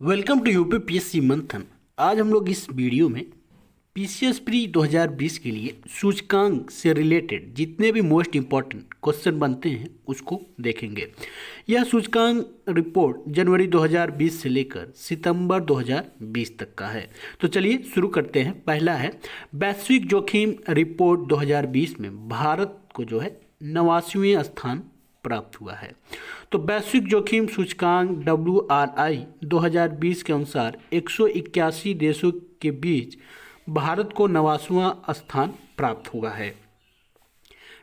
Welcome to UPPSC मंथन। आज हम लोग इस वीडियो में पीसीएस प्री 2020 के लिए सूचकांक से रिलेटेड जितने भी मोस्ट इम्पॉर्टेंट क्वेश्चन बनते हैं उसको देखेंगे। यह सूचकांक रिपोर्ट जनवरी 2020 से लेकर सितंबर 2020 तक का है। तो चलिए शुरू करते हैं। पहला है वैश्विक जोखिम रिपोर्ट 2020 में भारत को जो है 89वें स्थान प्राप्त हुआ है। तो वैश्विक जोखिम सूचकांक WRI 2020 के अनुसार 181 देशों के बीच भारत को 89वां स्थान प्राप्त हुआ है।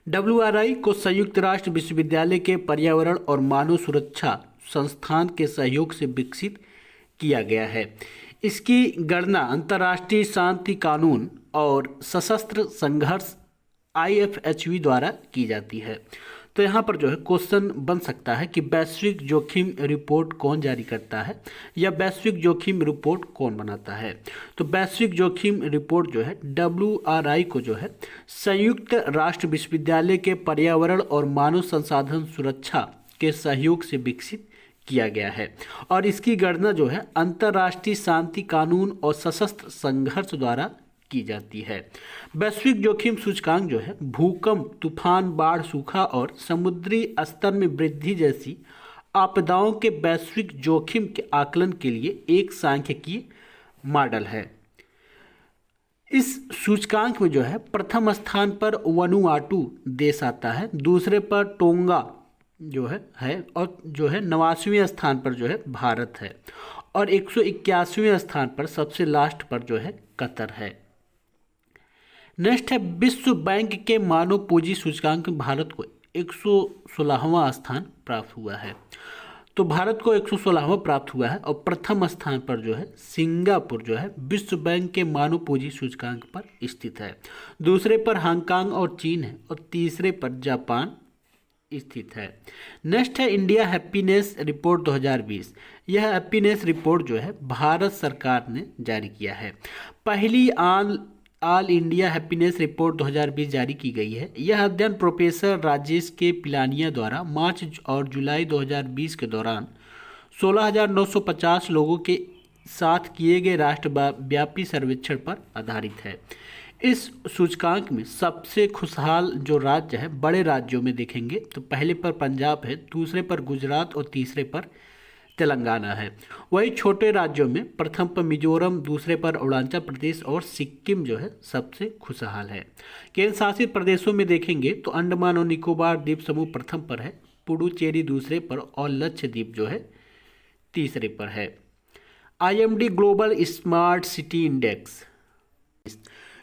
WRI को संयुक्त राष्ट्र विश्वविद्यालय के पर्यावरण और मानव सुरक्षा संस्थान के सहयोग से विकसित किया गया है। इसकी गणना अंतर्राष्ट्रीय शांति कानून और सशस्त्र संघर्ष IFHV द्वारा की जाती है। तो यहाँ पर जो है क्वेश्चन बन सकता है कि वैश्विक जोखिम रिपोर्ट कौन जारी करता है या वैश्विक जोखिम रिपोर्ट कौन बनाता है। तो वैश्विक जोखिम रिपोर्ट जो है WRI को जो है संयुक्त राष्ट्र विश्वविद्यालय के पर्यावरण और मानव संसाधन सुरक्षा के सहयोग से विकसित किया गया है और इसकी गणना जो है अंतर्राष्ट्रीय शांति कानून और सशस्त्र संघर्ष द्वारा की जाती है। वैश्विक जोखिम सूचकांक जो है भूकंप, तूफान, बाढ़, सूखा और समुद्री स्तर में वृद्धि जैसी आपदाओं के वैश्विक जोखिम के आकलन के लिए एक सांख्यिकीय मॉडल है। इस सूचकांक में जो है प्रथम स्थान पर वनुआटू देश आता है, दूसरे पर टोंगा जो है और जो है 89वें स्थान पर जो है भारत है और 181वें स्थान पर सबसे लास्ट पर जो है कतर है। नेक्स्ट है विश्व बैंक के मानव पूंजी सूचकांक में भारत को 116वां स्थान प्राप्त हुआ है। तो भारत को 116वां प्राप्त हुआ है और प्रथम स्थान पर जो है सिंगापुर जो है विश्व बैंक के मानव पूंजी सूचकांक पर स्थित है। दूसरे पर हांगकांग और चीन है और तीसरे पर जापान स्थित है। नेक्स्ट है इंडिया हैप्पीनेस रिपोर्ट 2020। यह हैप्पीनेस रिपोर्ट जो है भारत सरकार ने जारी किया है। पहली ऑल इंडिया हैप्पीनेस रिपोर्ट 2020 जारी की गई है। यह अध्ययन प्रोफेसर राजेश के पिलानिया द्वारा मार्च और जुलाई 2020 के दौरान 16,950 लोगों के साथ किए गए राष्ट्रव्यापी सर्वेक्षण पर आधारित है। इस सूचकांक में सबसे खुशहाल जो राज्य है, बड़े राज्यों में देखेंगे तो पहले पर पंजाब है, दूसरे पर गुजरात और तीसरे पर तेलंगाना है। वही छोटे राज्यों में प्रथम पर मिजोरम, दूसरे पर अरुणाचल प्रदेश और सिक्किम जो है सबसे खुशहाल है। केंद्र शासित प्रदेशों में देखेंगे तो अंडमान और निकोबार द्वीप समूह प्रथम पर है, पुडुचेरी दूसरे पर और लक्षद्वीप जो है तीसरे पर है। IMD global smart city index.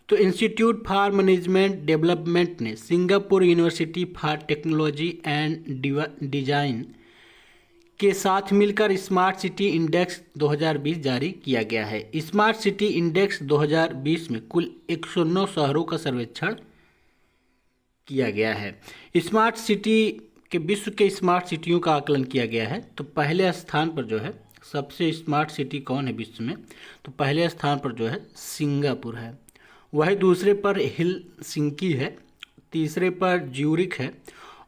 तो इंस्टीट्यूट फॉर मैनेजमेंट डेवलपमेंट ने Singapore university for technology and design के साथ मिलकर स्मार्ट सिटी इंडेक्स 2020 जारी किया गया है। स्मार्ट सिटी इंडेक्स 2020 में कुल 109 शहरों का सर्वेक्षण किया गया है। स्मार्ट सिटी के विश्व के स्मार्ट सिटियों का आकलन किया गया है। तो पहले स्थान पर जो है सबसे स्मार्ट सिटी कौन है विश्व में, तो पहले स्थान पर जो है सिंगापुर है, वही दूसरे पर हेलसिंकी है, तीसरे पर ज्यूरिख है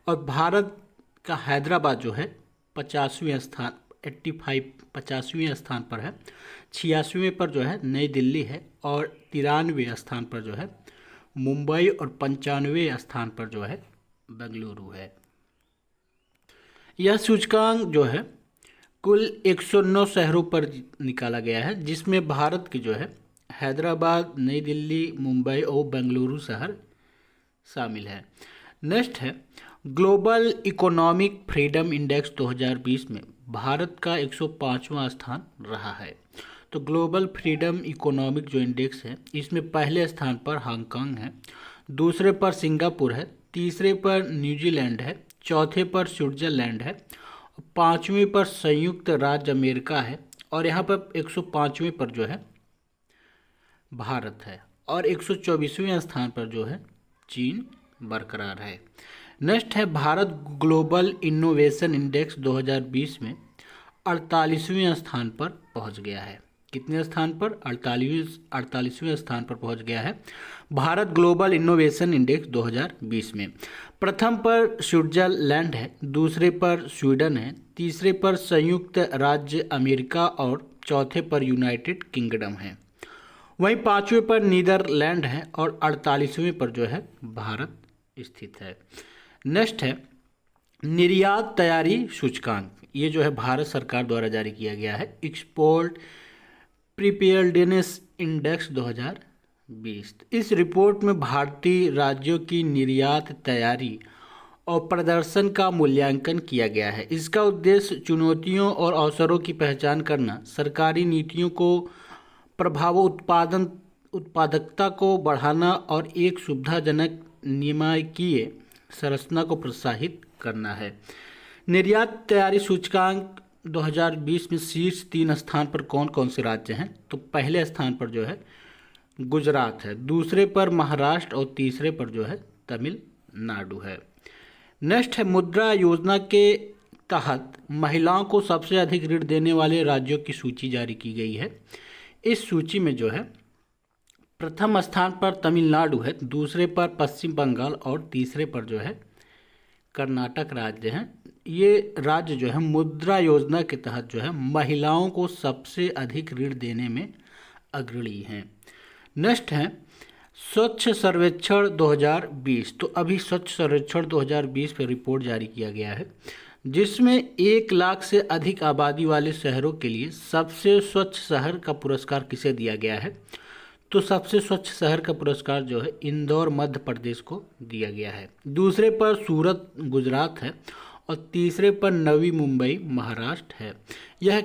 और भारत का हैदराबाद जो है 50वें स्थान 85वें स्थान पर है। 86वें पर जो है नई दिल्ली है और 93वें स्थान पर जो है मुंबई और 95वें स्थान पर जो है बेंगलुरु है। यह सूचकांक जो है कुल 109 शहरों पर निकाला गया है, जिसमें भारत के जो है हैदराबाद, नई दिल्ली, मुंबई और बेंगलुरु शहर शामिल है। नेक्स्ट है ग्लोबल इकोनॉमिक फ्रीडम इंडेक्स 2020 में भारत का 105वां स्थान रहा है। तो ग्लोबल फ्रीडम इकोनॉमिक जो इंडेक्स है इसमें पहले स्थान पर हांगकांग है, दूसरे पर सिंगापुर है, तीसरे पर न्यूजीलैंड है, चौथे पर स्विट्जरलैंड है, पाँचवें पर संयुक्त राज्य अमेरिका है और यहाँ पर 105वें पर जो है भारत है और 124वें स्थान पर जो है चीन बरकरार है। नेक्स्ट है भारत ग्लोबल इनोवेशन इंडेक्स 2020 में 48वें स्थान पर पहुंच गया है। कितने स्थान पर? 48वें स्थान पर पहुंच गया है भारत ग्लोबल इनोवेशन इंडेक्स 2020 में। प्रथम पर स्विट्जरलैंड है, दूसरे पर स्वीडन है, तीसरे पर संयुक्त राज्य अमेरिका और चौथे पर यूनाइटेड किंगडम है। वहीं 5वें पर नीदरलैंड है और 48वें पर जो है भारत स्थित है। नेक्स्ट है निर्यात तैयारी सूचकांक। ये जो है भारत सरकार द्वारा जारी किया गया है। Export preparedness index 2020। इस रिपोर्ट में भारतीय राज्यों की निर्यात तैयारी और प्रदर्शन का मूल्यांकन किया गया है। इसका उद्देश्य चुनौतियों और अवसरों की पहचान करना, सरकारी नीतियों को प्रभाव उत्पादकता को बढ़ाना और एक सुविधाजनक नियामकीय संरचना को प्रोत्साहित करना है। निर्यात तैयारी सूचकांक 2020 में शीर्ष 3 स्थान पर कौन कौन से राज्य हैं? तो पहले स्थान पर जो है गुजरात है, दूसरे पर महाराष्ट्र और तीसरे पर जो है तमिलनाडु है। नेक्स्ट है मुद्रा योजना के तहत महिलाओं को सबसे अधिक ऋण देने वाले राज्यों की सूची जारी की गई है। इस सूची में जो है प्रथम स्थान पर तमिलनाडु है, दूसरे पर पश्चिम बंगाल और तीसरे पर जो है कर्नाटक राज्य हैं। ये राज्य जो है मुद्रा योजना के तहत जो है महिलाओं को सबसे अधिक ऋण देने में अग्रणी हैं। नेक्स्ट है स्वच्छ सर्वेक्षण 2020। तो अभी स्वच्छ सर्वेक्षण 2020 पर रिपोर्ट जारी किया गया है, जिसमें 1 लाख से अधिक आबादी वाले शहरों के लिए सबसे स्वच्छ शहर का पुरस्कार किसे दिया गया है? तो सबसे स्वच्छ शहर का पुरस्कार जो है इंदौर मध्य प्रदेश को दिया गया है। दूसरे पर सूरत गुजरात है और तीसरे पर नवी मुंबई महाराष्ट्र है। यह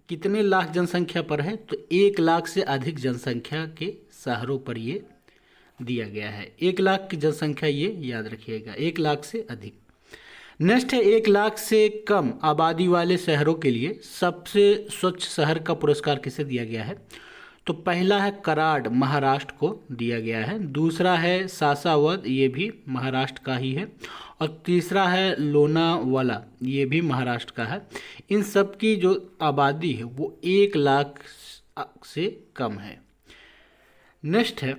कितने लाख जनसंख्या पर है? तो 1 लाख से अधिक जनसंख्या के शहरों पर ये दिया गया है। 1 लाख की जनसंख्या, ये याद रखिएगा, 1 लाख से अधिक। नेक्स्ट है 1 लाख से कम आबादी वाले शहरों के लिए सबसे स्वच्छ शहर का पुरस्कार किसे दिया गया है? तो पहला है कराड, महाराष्ट्र को दिया गया है। दूसरा है सासावद, ये भी महाराष्ट्र का ही है। और तीसरा है लोनावाला, ये भी महाराष्ट्र का है। इन सब की जो आबादी है वो 1 लाख से कम है। नेक्स्ट है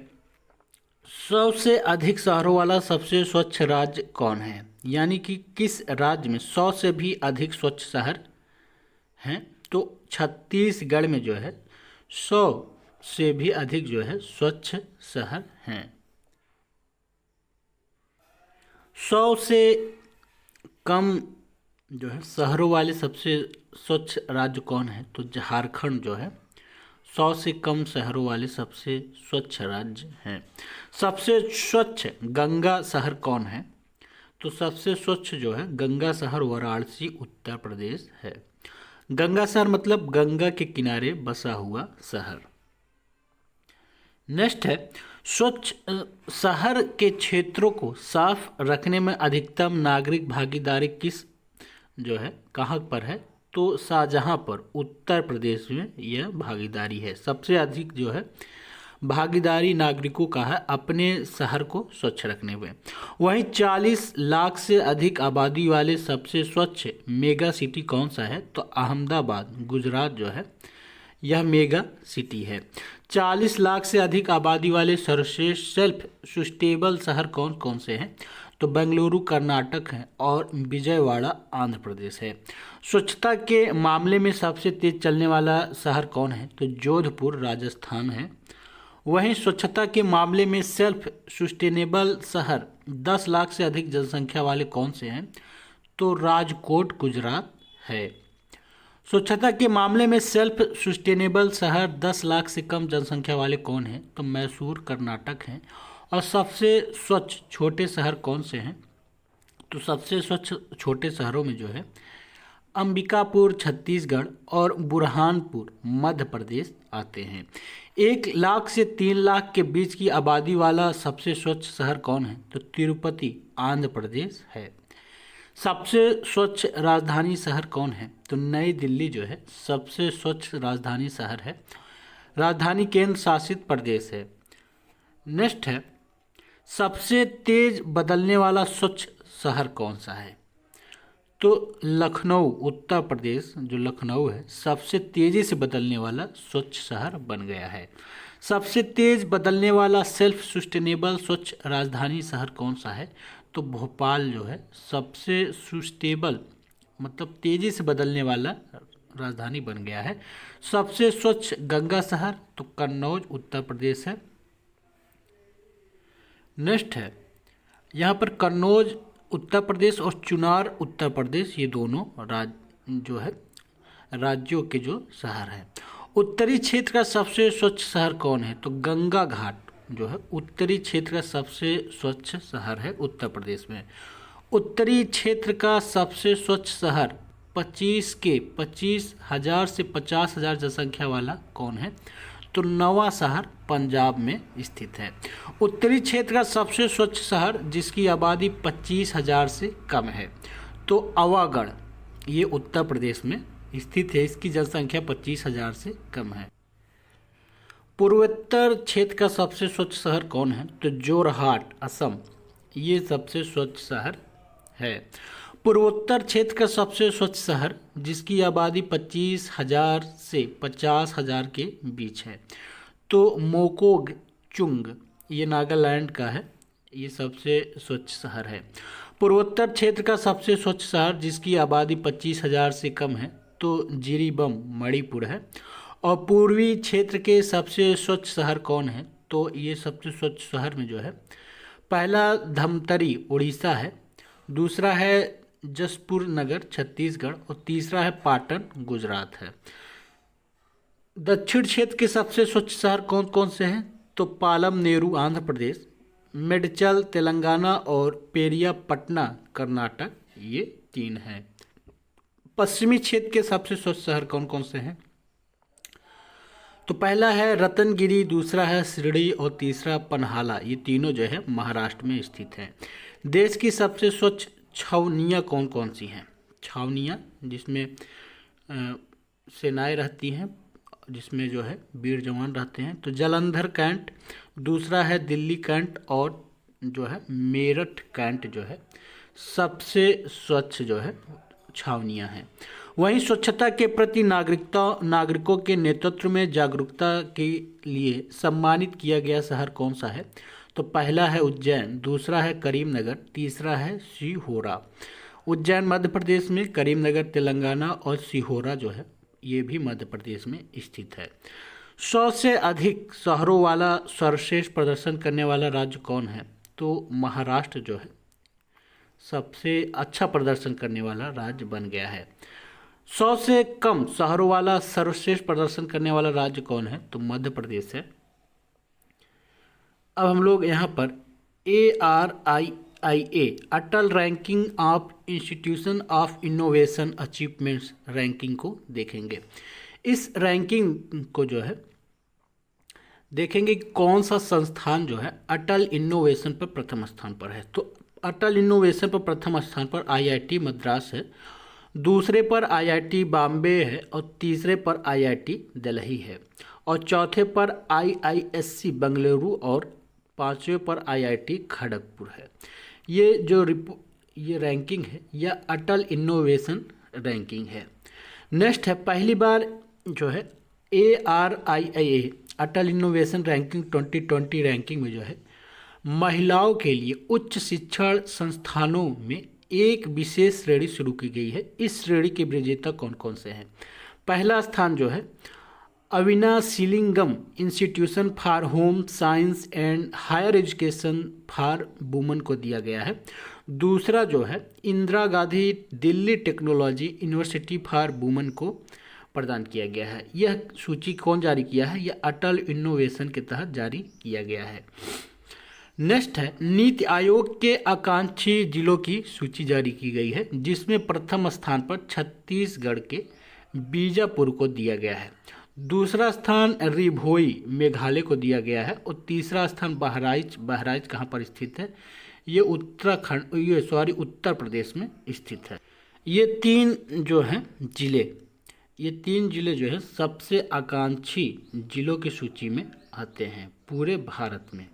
100 से अधिक शहरों वाला सबसे स्वच्छ राज्य कौन है? यानी कि किस राज्य में 100 से भी अधिक स्वच्छ शहर हैं? तो छत्तीसगढ़ में जो है 100 से भी अधिक जो है स्वच्छ शहर हैं। 100 से कम जो है शहरों वाले सबसे स्वच्छ राज्य कौन है? तो झारखंड जो है 100 से कम शहरों वाले सबसे स्वच्छ राज्य हैं। सबसे स्वच्छ गंगा शहर कौन है? तो सबसे स्वच्छ जो है गंगा शहर वाराणसी उत्तर प्रदेश है। गंगा शहर मतलब गंगा के किनारे बसा हुआ शहर। नेक्स्ट है स्वच्छ शहर के क्षेत्रों को साफ रखने में अधिकतम नागरिक भागीदारी किस जो है कहाँ पर है? तो शाहजहांपुर उत्तर प्रदेश में यह भागीदारी है। सबसे अधिक जो है भागीदारी नागरिकों का है अपने शहर को स्वच्छ रखने में। वहीं 40 लाख से अधिक आबादी वाले सबसे स्वच्छ मेगा सिटी कौन सा है? तो अहमदाबाद गुजरात जो है यह मेगा सिटी है। 40 लाख से अधिक आबादी वाले सर्वश्रेष्ठ सेल्फ सस्टेनेबल शहर कौन कौन से हैं? तो बेंगलुरु कर्नाटक है और विजयवाड़ा आंध्र प्रदेश है। स्वच्छता के मामले में सबसे तेज चलने वाला शहर कौन है? तो जोधपुर राजस्थान है। वहीं स्वच्छता के मामले में सेल्फ सस्टेनेबल शहर 10 लाख से अधिक जनसंख्या वाले कौन से हैं? तो राजकोट गुजरात है। स्वच्छता के मामले में सेल्फ सस्टेनेबल शहर 10 लाख से कम जनसंख्या वाले कौन हैं? तो मैसूर कर्नाटक हैं। और सबसे स्वच्छ छोटे शहर कौन से हैं? तो सबसे स्वच्छ छोटे शहरों में जो है अंबिकापुर छत्तीसगढ़ और बुरहानपुर मध्य प्रदेश आते हैं। 1 लाख से 3 लाख के बीच की आबादी वाला सबसे स्वच्छ शहर कौन है? तो तिरुपति आंध्र प्रदेश है। सबसे स्वच्छ राजधानी शहर कौन है? तो नई दिल्ली जो है सबसे स्वच्छ राजधानी शहर है। राजधानी केंद्र शासित प्रदेश है। नेक्स्ट है सबसे तेज बदलने वाला स्वच्छ शहर कौन सा है? तो लखनऊ उत्तर प्रदेश जो लखनऊ है सबसे तेज़ी से बदलने वाला स्वच्छ शहर बन गया है। सबसे तेज बदलने वाला सेल्फ सस्टेनेबल स्वच्छ राजधानी शहर कौन सा है? तो भोपाल जो है सबसे सस्टेनेबल मतलब तेज़ी से बदलने वाला राजधानी बन गया है। सबसे स्वच्छ गंगा शहर तो कन्नौज उत्तर प्रदेश है। नेक्स्ट है यहाँ पर कन्नौज उत्तर प्रदेश और चुनार उत्तर प्रदेश, ये दोनों जो है राज्यों के जो शहर हैं। उत्तरी क्षेत्र का सबसे स्वच्छ शहर कौन है? तो गंगा घाट जो है उत्तरी क्षेत्र का सबसे स्वच्छ शहर है उत्तर प्रदेश में। उत्तरी क्षेत्र का सबसे स्वच्छ शहर 25,000 से 50,000 जनसंख्या वाला कौन है? तो नवा शहर पंजाब में स्थित है। उत्तरी क्षेत्र का सबसे स्वच्छ शहर जिसकी आबादी 25,000 से कम है तो अवागढ़, ये उत्तर प्रदेश में स्थित है। इसकी जनसंख्या 25,000 से कम है। पूर्वोत्तर क्षेत्र का सबसे स्वच्छ शहर कौन है? तो जोरहाट असम, ये सबसे स्वच्छ शहर है। पूर्वोत्तर क्षेत्र का सबसे स्वच्छ शहर जिसकी आबादी 25,000 से 50,000 के बीच है तो मोकोग चुंग, ये नागालैंड का है, ये सबसे स्वच्छ शहर है। पूर्वोत्तर क्षेत्र का सबसे स्वच्छ शहर जिसकी आबादी 25,000 से कम है तो जिरीबम मणिपुर है। और पूर्वी क्षेत्र के सबसे स्वच्छ शहर कौन है? तो ये सबसे स्वच्छ शहर में जो है पहला धमतरी उड़ीसा है, दूसरा है जसपुर नगर छत्तीसगढ़ और तीसरा है पाटन गुजरात है। दक्षिण क्षेत्र के सबसे स्वच्छ शहर कौन कौन से हैं? तो पालम नेरू आंध्र प्रदेश, मेडचल तेलंगाना और पेरियापटना कर्नाटक, ये 3 हैं। पश्चिमी क्षेत्र के सबसे स्वच्छ शहर कौन कौन से हैं? तो पहला है रतनगिरी, दूसरा है शिरडी और तीसरा पन्हाला, ये तीनों जो है महाराष्ट्र में स्थित हैं। देश की सबसे स्वच्छ छावनियाँ कौन कौन सी हैं? छावनियाँ जिसमें सेनाएं रहती हैं, जिसमें जो है वीर जवान रहते हैं, तो जालंधर कैंट, दूसरा है दिल्ली कैंट और जो है मेरठ कैंट जो है सबसे स्वच्छ जो है छावनियाँ हैं। वहीं स्वच्छता के प्रति नागरिकों के नेतृत्व में जागरूकता के लिए सम्मानित किया गया शहर कौन सा है? तो पहला है उज्जैन, दूसरा है करीमनगर, तीसरा है सीहोरा। उज्जैन मध्य प्रदेश में, करीमनगर तेलंगाना और सीहोरा जो है ये भी मध्य प्रदेश में स्थित है। 100 से अधिक शहरों वाला सर्वश्रेष्ठ प्रदर्शन करने वाला राज्य कौन है? तो महाराष्ट्र जो है सबसे अच्छा प्रदर्शन करने वाला राज्य बन गया है। 100 से कम शहरों वाला सर्वश्रेष्ठ प्रदर्शन करने वाला राज्य कौन है? तो मध्य प्रदेश है। अब हम लोग यहाँ पर ARIIA Atal ranking of institution of innovation achievements ranking को देखेंगे। इस रैंकिंग को जो है देखेंगे कि कौन सा संस्थान जो है अटल इनोवेशन पर प्रथम स्थान पर है। तो अटल इनोवेशन पर प्रथम स्थान पर IIT मद्रास है, दूसरे पर IIT बॉम्बे है और तीसरे पर IIT दिल्ली है और चौथे पर IISc बेंगलुरु और पांचवें पर IIT खड़गपुर है। ये रैंकिंग है, यह अटल इनोवेशन रैंकिंग है। नेक्स्ट है पहली बार जो है ARIIA अटल इनोवेशन रैंकिंग 2020 रैंकिंग में जो है महिलाओं के लिए उच्च शिक्षण संस्थानों में एक विशेष श्रेणी शुरू की गई है। इस श्रेणी के विजेता कौन कौन से हैं? पहला स्थान जो है Avinashilingam institution for home science and higher education for women को दिया गया है। दूसरा जो है Indira Gandhi Delhi technology university for women को प्रदान किया गया है। यह सूची कौन जारी किया है? यह अटल इनोवेशन के तहत जारी किया गया है। नेक्स्ट है नीति आयोग के आकांक्षी जिलों की सूची जारी की गई है, जिसमें प्रथम स्थान पर छत्तीसगढ़ के बीजापुर को दिया गया है, दूसरा स्थान रिभोई मेघालय को दिया गया है और तीसरा स्थान बहराइच कहाँ पर स्थित है? ये उत्तर प्रदेश में स्थित है। ये तीन जिले जो है सबसे आकांक्षी जिलों की सूची में आते हैं पूरे भारत में।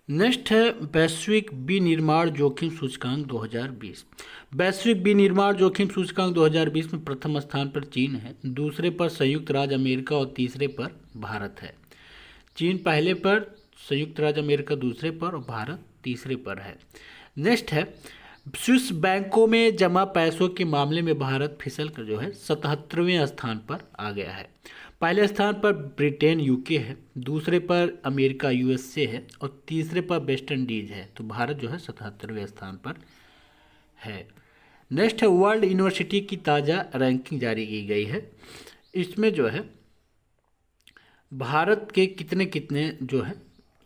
नेक्स्ट है वैश्विक विनिर्माण जोखिम सूचकांक 2020। वैश्विक विनिर्माण जोखिम सूचकांक 2020 में प्रथम स्थान पर चीन है, दूसरे पर संयुक्त राज्य अमेरिका और तीसरे पर भारत है। चीन पहले पर, संयुक्त राज्य अमेरिका दूसरे पर और भारत तीसरे पर है। नेक्स्ट है स्विस बैंकों में जमा पैसों के मामले में भारत फिसल कर जो है 77वें स्थान पर आ गया है। पहले स्थान पर ब्रिटेन यूके है, दूसरे पर अमेरिका यूएसए है और तीसरे पर वेस्ट इंडीज है। तो भारत जो है 77वें स्थान पर है। नेक्स्ट है वर्ल्ड यूनिवर्सिटी की ताज़ा रैंकिंग जारी की गई है। इसमें जो है भारत के कितने कितने जो है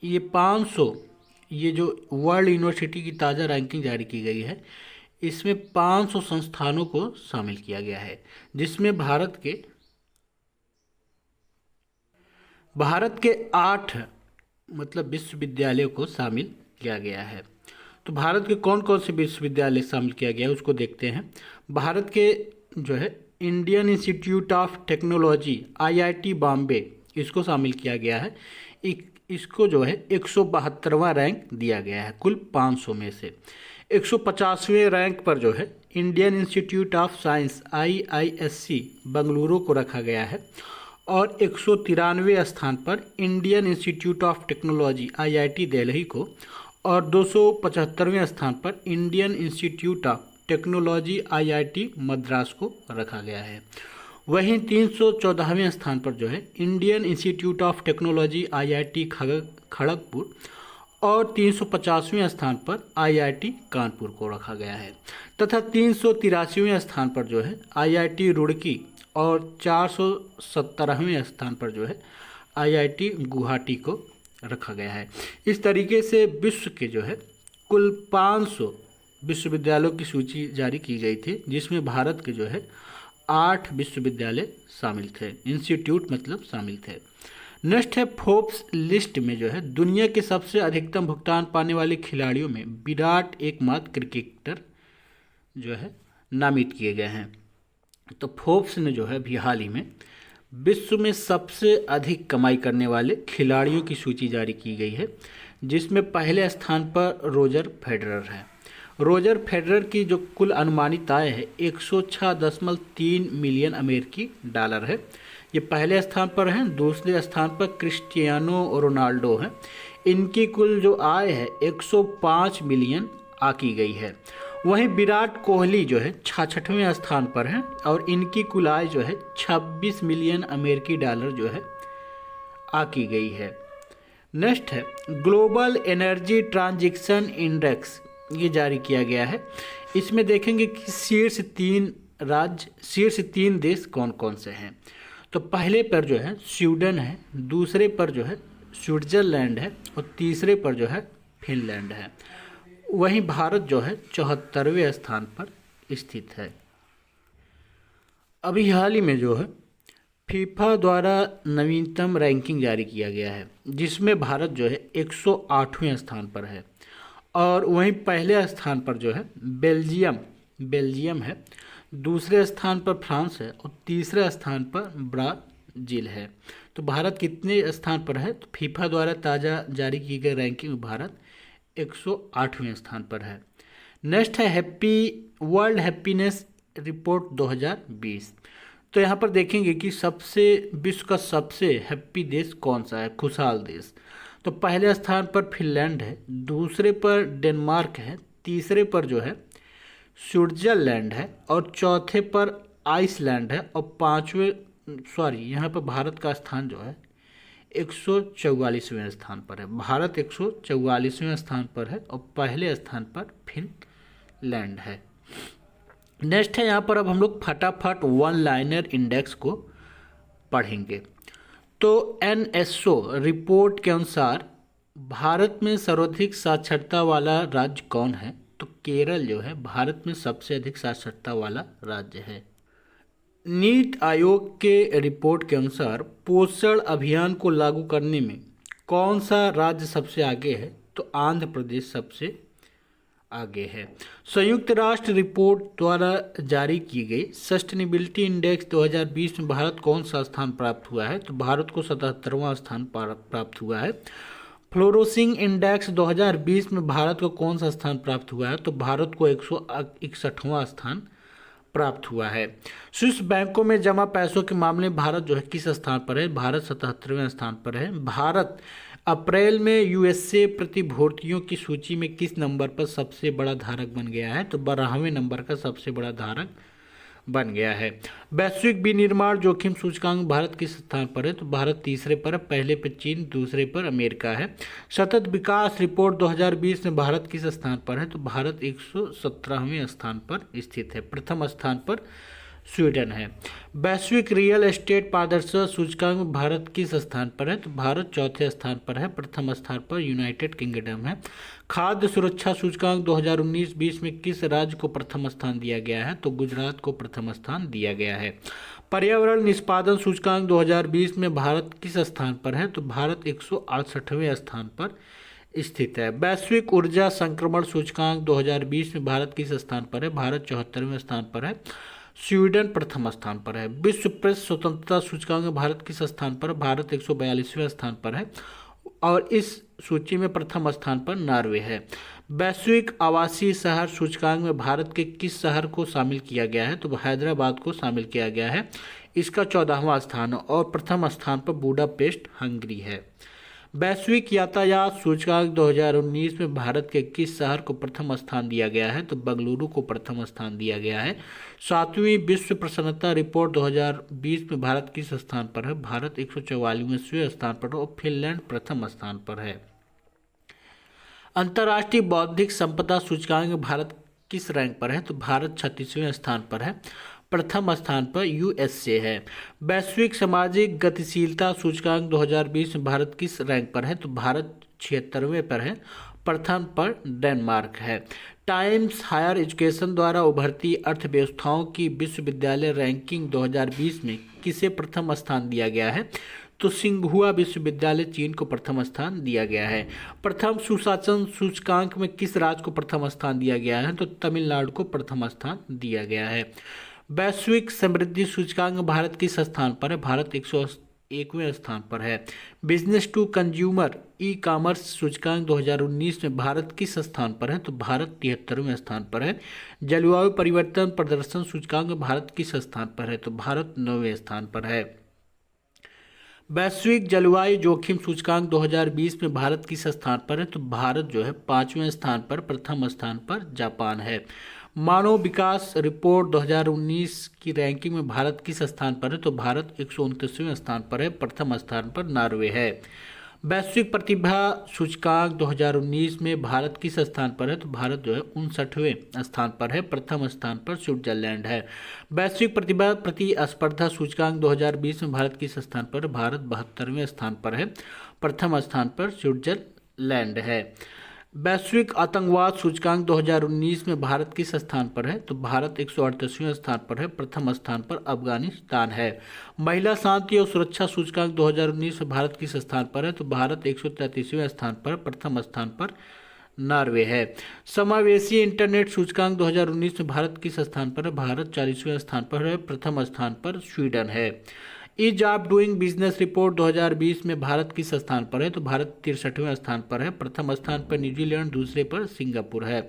ये 500, ये जो वर्ल्ड यूनिवर्सिटी की ताज़ा रैंकिंग जारी की गई है इसमें 500 संस्थानों को शामिल किया गया है, जिसमें भारत के 8 मतलब विश्वविद्यालयों को शामिल किया गया है। तो भारत के कौन कौन से विश्वविद्यालय शामिल किया गया है उसको देखते हैं। भारत के जो है Indian institute of technology IIT Bombay, इसको शामिल किया गया है। इसको जो है 172वां रैंक दिया गया है कुल 500 में से। 150वें रैंक पर जो है Indian institute of science IISc Bengaluru को रखा गया है और 193वें स्थान पर Indian institute of technology IIT Delhi को और 275वें स्थान पर Indian institute of technology IIT Madras को रखा गया है। वहीं 314वें स्थान पर जो है Indian institute of technology IIT Kharagpur और 350वें स्थान पर IIT कानपुर को रखा गया है तथा 383वें स्थान पर जो है IIT रुड़की और 417वें स्थान पर जो है IIT गुवाहाटी को रखा गया है। इस तरीके से विश्व के जो है कुल 500 विश्वविद्यालयों की सूची जारी की गई थी, जिसमें भारत के जो है 8 विश्वविद्यालय शामिल थे, इंस्टीट्यूट मतलब शामिल थे। नेक्स्ट है फोर्ब्स लिस्ट में जो है दुनिया के सबसे अधिकतम भुगतान पाने वाले खिलाड़ियों में विराट एकमात्र क्रिकेटर जो है नामित किए गए हैं। तो फोर्ब्स ने जो है अभी हाल ही में विश्व में सबसे अधिक कमाई करने वाले खिलाड़ियों की सूची जारी की गई है, जिसमें पहले स्थान पर रोजर फेडरर है। रोजर फेडरर की जो कुल अनुमानित आय है 106.3 मिलियन अमेरिकी डॉलर है, ये पहले स्थान पर है। दूसरे स्थान पर क्रिस्टियानो रोनाल्डो है, इनकी कुल जो आय है 105 मिलियन आकी गई है। वहीं विराट कोहली जो है 66वें स्थान पर है और इनकी कुल आय जो है 26 मिलियन अमेरिकी डॉलर जो है आकी गई है। नेक्स्ट है ग्लोबल एनर्जी ट्रांजिशन इंडेक्स, ये जारी किया गया है। इसमें देखेंगे कि शीर्ष 3 देश कौन कौन से हैं। तो पहले पर जो है स्वीडन है, दूसरे पर जो है स्विट्जरलैंड है और तीसरे पर जो है फिनलैंड है। वहीं भारत जो है 74वें स्थान पर स्थित है। अभी हाल ही में जो है फीफा द्वारा नवीनतम रैंकिंग जारी किया गया है, जिसमें भारत जो है 108वें स्थान पर है और वहीं पहले स्थान पर जो है बेल्जियम है, दूसरे स्थान पर फ्रांस है और तीसरे स्थान पर ब्राज़ील है। तो भारत कितने स्थान पर है? तो फीफा द्वारा ताज़ा जारी की गई रैंकिंग में भारत 108वें स्थान पर है। नेक्स्ट है वर्ल्ड हैप्पीनेस रिपोर्ट 2020। तो यहाँ पर देखेंगे कि विश्व का सबसे हैप्पी देश कौन सा है, खुशहाल देश। तो पहले स्थान पर फिनलैंड है, दूसरे पर डेनमार्क है, तीसरे पर जो है स्विट्जरलैंड है और चौथे पर आइसलैंड है और यहाँ पर भारत का स्थान जो है 144वें स्थान पर है। भारत 144वें स्थान पर है और पहले स्थान पर फिनलैंड है। नेक्स्ट है यहाँ पर अब हम लोग फटाफट वन लाइनर इंडेक्स को पढ़ेंगे। तो NSO रिपोर्ट के अनुसार भारत में सर्वाधिक साक्षरता वाला राज्य कौन है? तो केरल जो है भारत में सबसे अधिक साक्षरता वाला राज्य है। नीति आयोग के रिपोर्ट के अनुसार पोषण अभियान को लागू करने में कौन सा राज्य सबसे आगे है? तो आंध्र प्रदेश सबसे आगे है। संयुक्त राष्ट्र रिपोर्ट द्वारा जारी की गई सस्टेनेबिलिटी इंडेक्स 2020 में भारत कौन सा स्थान प्राप्त हुआ है? तो भारत को 77वां स्थान प्राप्त हुआ है। फ्लोरोसिंग इंडेक्स 2020 में भारत को कौन सा स्थान प्राप्त हुआ है? तो भारत को 161वां स्थान प्राप्त हुआ है। स्विस बैंकों में जमा पैसों के मामले में भारत जो है किस स्थान पर है? भारत 77वें स्थान पर है। भारत अप्रैल में यूएसए प्रतिभूतियों की सूची में किस नंबर पर सबसे बड़ा धारक बन गया है? तो 12वें नंबर का सबसे बड़ा धारक बन गया है। वैश्विक विनिर्माण जोखिम सूचकांक भारत किस स्थान पर है? तो भारत तीसरे पर है, पहले पर चीन, दूसरे पर अमेरिका है। सतत विकास रिपोर्ट 2020 में भारत किस स्थान पर है? तो भारत 117वें स्थान पर स्थित है, प्रथम स्थान पर स्वीडन है। वैश्विक रियल एस्टेट पारदर्शिता सूचकांक में भारत किस स्थान पर है? तो भारत चौथे स्थान पर है, प्रथम स्थान पर यूनाइटेड किंगडम है। खाद्य सुरक्षा सूचकांक 2019-20 में किस राज्य को प्रथम स्थान दिया गया है? तो गुजरात को प्रथम स्थान दिया गया है। पर्यावरण निष्पादन सूचकांक 2020 में भारत किस स्थान पर है? तो भारत 168वें स्थान पर स्थित है। वैश्विक ऊर्जा संक्रमण सूचकांक 2020 में भारत किस स्थान पर है? भारत 74वें स्थान पर है, स्वीडन प्रथम स्थान पर है। विश्व प्रेस स्वतंत्रता सूचकांक में भारत किस स्थान पर? भारत 142वें स्थान पर है और इस सूची में प्रथम स्थान पर नॉर्वे है। वैश्विक आवासीय शहर सूचकांक में भारत के किस शहर को शामिल किया गया है? तो हैदराबाद को शामिल किया गया है, इसका 14वां स्थान है और प्रथम स्थान पर बुडापेस्ट हंगरी है। वैश्विक यातायात सूचकांक 2019 में भारत के किस शहर को प्रथम स्थान दिया गया है? तो बेंगलुरु को प्रथम स्थान दिया गया है। 7वीं विश्व प्रसन्नता रिपोर्ट 2020 में भारत किस स्थान पर है? भारत 144वें स्थान पर और फिनलैंड प्रथम स्थान पर है। अंतर्राष्ट्रीय बौद्धिक संपदा सूचकांक में भारत किस रैंक पर है? तो भारत 36वें स्थान पर है, प्रथम स्थान पर यूएसए है। वैश्विक सामाजिक गतिशीलता सूचकांक 2020 में भारत किस रैंक पर है? तो भारत 76वें पर है, प्रथम पर डेनमार्क है। टाइम्स हायर एजुकेशन द्वारा उभरती अर्थव्यवस्थाओं की विश्वविद्यालय रैंकिंग 2020 में किसे प्रथम स्थान दिया गया है? तो सिंघुआ विश्वविद्यालय चीन को प्रथम स्थान दिया गया है। प्रथम सुशासन सूचकांक में किस राज्य को प्रथम स्थान दिया गया है? तो तमिलनाडु को प्रथम स्थान दिया गया है। वैश्विक समृद्धि सूचकांक भारत किस स्थान पर है? भारत 101वें स्थान पर है। Business to consumer e commerce सूचकांक 2019 में भारत किस स्थान पर है? तो भारत 73वें स्थान पर है। जलवायु परिवर्तन प्रदर्शन सूचकांक भारत किस स्थान पर है? तो भारत 9वें स्थान पर है। वैश्विक जलवायु जोखिम सूचकांक 2020 में भारत किस स्थान पर है? तो भारत जो है 5वें स्थान पर, प्रथम स्थान पर जापान है। मानव विकास रिपोर्ट 2019 की रैंकिंग में भारत किस स्थान पर है? तो भारत 129वें स्थान पर है, प्रथम स्थान पर नॉर्वे है। वैश्विक प्रतिभा सूचकांक 2019 में भारत किस स्थान पर है? तो भारत जो है 59वें स्थान पर है, प्रथम स्थान पर स्विट्जरलैंड है। वैश्विक प्रतिभा प्रतिस्पर्धा सूचकांक 2020 में भारत किस स्थान पर है? भारत 72वें स्थान पर है, प्रथम स्थान पर स्विट्जरलैंड है। वैश्विक आतंकवाद सूचकांक 2019 में भारत किस स्थान पर है? तो भारत 138वें स्थान पर है, प्रथम स्थान पर अफगानिस्तान है। महिला शांति और सुरक्षा सूचकांक 2019 में भारत किस स्थान पर है? तो भारत 133वें स्थान पर, प्रथम स्थान पर नॉर्वे है। समावेशी इंटरनेट सूचकांक 2019 में भारत किस स्थान पर है? भारत 40वें स्थान पर है, प्रथम स्थान पर स्वीडन है। Ease of doing business report 2020 में भारत किस स्थान पर है? तो भारत 63वें स्थान पर है, प्रथम स्थान पर न्यूजीलैंड, दूसरे पर सिंगापुर है।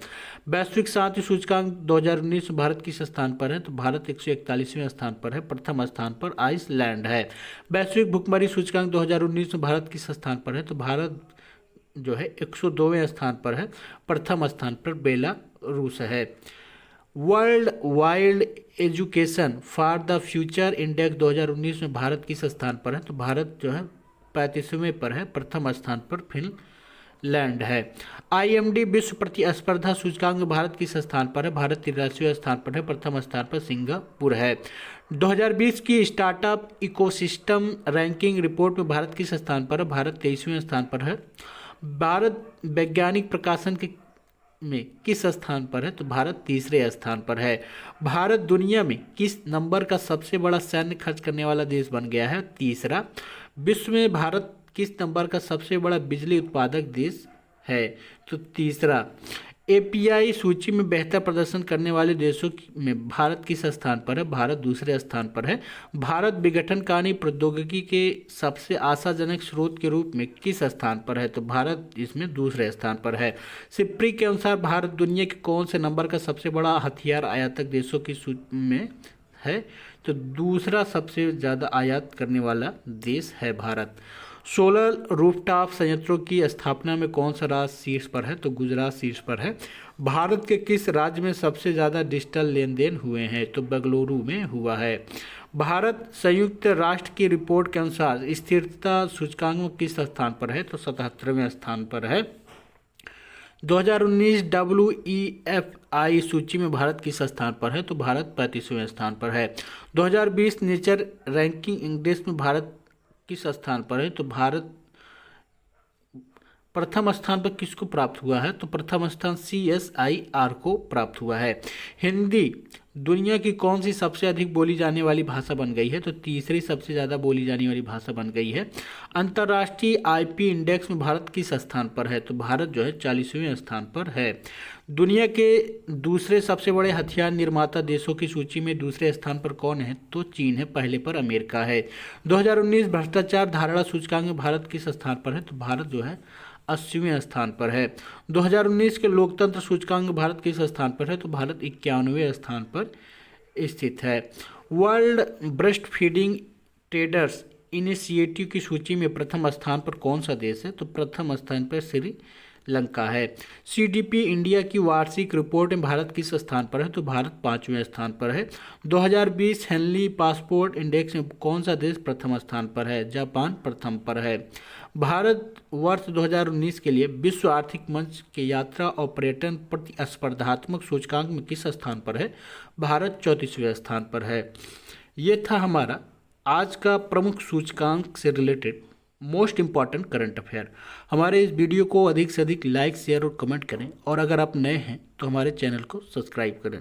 वैश्विक शांति सूचकांक 2019 में भारत किस स्थान पर है? तो भारत 141वें स्थान पर है, प्रथम स्थान पर आइसलैंड है। वैश्विक भुखमरी सूचकांक 2019 में भारत किस स्थान पर है? तो भारत जो है 102वें स्थान पर है, प्रथम स्थान पर बेलारूस है। World wild education for the future index 2019 में भारत किस स्थान पर है? तो भारत जो है 35वें पर है, प्रथम स्थान पर फिनलैंड है। IMD विश्व प्रतिस्पर्धा सूचकांक में भारत किस स्थान पर है? भारत 83वें स्थान पर है, प्रथम स्थान पर सिंगापुर है। 2020 की स्टार्टअप इकोसिस्टम रैंकिंग रिपोर्ट में भारत किस स्थान पर है? भारत 23वें स्थान पर है। भारत वैज्ञानिक प्रकाशन के में किस स्थान पर है? तो भारत तीसरे स्थान पर है। भारत दुनिया में किस नंबर का सबसे बड़ा सैन्य खर्च करने वाला देश बन गया है? तीसरा। विश्व में भारत किस नंबर का सबसे बड़ा बिजली उत्पादक देश है? तो तीसरा। API सूची में बेहतर प्रदर्शन करने वाले देशों में भारत किस स्थान पर है? भारत दूसरे स्थान पर है। भारत विघटनकारी प्रौद्योगिकी के सबसे आशाजनक स्रोत के रूप में किस स्थान पर है? तो भारत इसमें दूसरे स्थान पर है। सिप्री के अनुसार भारत दुनिया के कौन से नंबर का सबसे बड़ा हथियार आयातक देशों की सूची में है? तो दूसरा सबसे ज़्यादा आयात करने वाला देश है भारत। सोलर रूफटॉप संयंत्रों की स्थापना में कौन सा राज्य शीर्ष पर है? तो गुजरात शीर्ष पर है। भारत के किस राज्य में सबसे ज़्यादा डिजिटल लेन देन हुए हैं? तो बेंगलुरु में हुआ है। भारत संयुक्त राष्ट्र की रिपोर्ट के अनुसार स्थिरता सूचकांक में किस स्थान पर है? तो 77वें स्थान पर है। 2019 WEFI सूची में भारत किस स्थान पर है? तो भारत 35वें स्थान पर है। 2020 नेचर रैंकिंग इंडेक्स में भारत किस स्थान पर है? तो भारत प्रथम स्थान पर किसको प्राप्त हुआ है? तो प्रथम स्थान CSIR को प्राप्त हुआ है। हिंदी दुनिया की कौन सी सबसे अधिक बोली जाने वाली भाषा बन गई है? तो तीसरी सबसे ज़्यादा बोली जाने वाली भाषा बन गई है। अंतर्राष्ट्रीय IP इंडेक्स में भारत किस स्थान पर है? तो भारत जो है 40वें स्थान पर है। दुनिया के दूसरे सबसे बड़े हथियार निर्माता देशों की सूची में दूसरे स्थान पर कौन है? तो चीन है। पहले पर अमेरिका है। 2019 भ्रष्टाचार धारणा सूचकांक में भारत किस स्थान पर है? तो भारत जो है 80वें स्थान पर है। 2019 के लोकतंत्र सूचकांक में भारत किस स्थान पर है? तो भारत 91वें स्थान पर स्थित है। World breast feeding traders initiative की सूची में प्रथम स्थान पर कौन सा देश है? तो प्रथम स्थान पर श्रीलंका है। CDP इंडिया की वार्षिक रिपोर्ट में भारत किस स्थान पर है? तो भारत 5वें स्थान पर है। 2020 हेनली पासपोर्ट इंडेक्स में कौन सा देश प्रथम स्थान पर है? जापान प्रथम पर है। भारत वर्ष 2019 के लिए विश्व आर्थिक मंच के यात्रा और पर्यटन प्रतिस्पर्धात्मक सूचकांक में किस स्थान पर है? भारत 34वें स्थान पर है। ये था हमारा आज का प्रमुख सूचकांक से related most important current affair. हमारे इस वीडियो को अधिक से अधिक लाइक शेयर और कमेंट करें और अगर आप नए हैं तो हमारे चैनल को सब्सक्राइब करें।